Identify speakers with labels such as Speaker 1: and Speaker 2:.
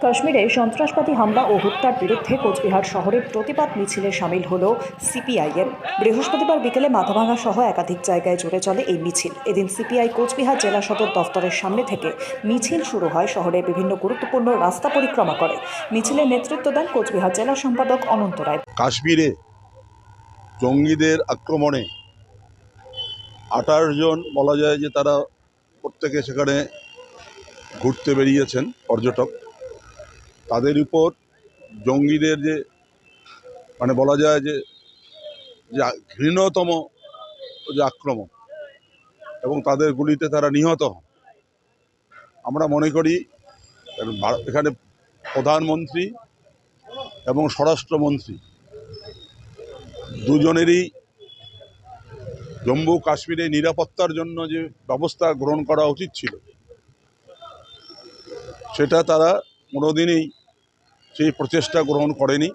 Speaker 1: কাশ্মীরে সন্ত্রাসবাদী হামলা ও হত্যার বিরুদ্ধে কোচবিহার শহরে প্রতিবাদ মিছিলে সামিল হল সিপিআইএম। বৃহস্পতিবার বিকেলে মাথাভাঙা সহ একাধিক জায়গায় জুড়ে চলে এই মিছিল। এদিন সিপিআই কোচবিহার জেলা সদর দফতরের সামনে থেকে মিছিল শুরু হয়। শহরের বিভিন্ন গুরুত্বপূর্ণ রাস্তা পরিক্রমা করে মিছিলের নেতৃত্ব দেন কোচবিহার জেলা সম্পাদক অনন্ত রায়।
Speaker 2: কাশ্মীরে জঙ্গিদের আক্রমণে 28 জন বলা যায় যে তারা প্রত্যেকে সেখানে ঘুরতে বেরিয়েছেন পর্যটক। তাদের উপর জঙ্গিদের যে বলা যায় যে ঘৃণ্যতম যে আক্রমণ এবং তাদের গুলিতে তারা নিহত হন। আমরা মনে করি এখানে প্রধানমন্ত্রী এবং স্বরাষ্ট্রমন্ত্রী দুজনেরই জম্মু কাশ্মীরে নিরাপত্তার জন্য যে ব্যবস্থা গ্রহণ করা উচিত ছিল সেটা তারা কোনোদিনই সেই প্রচেষ্টা গ্রহণ করেনি।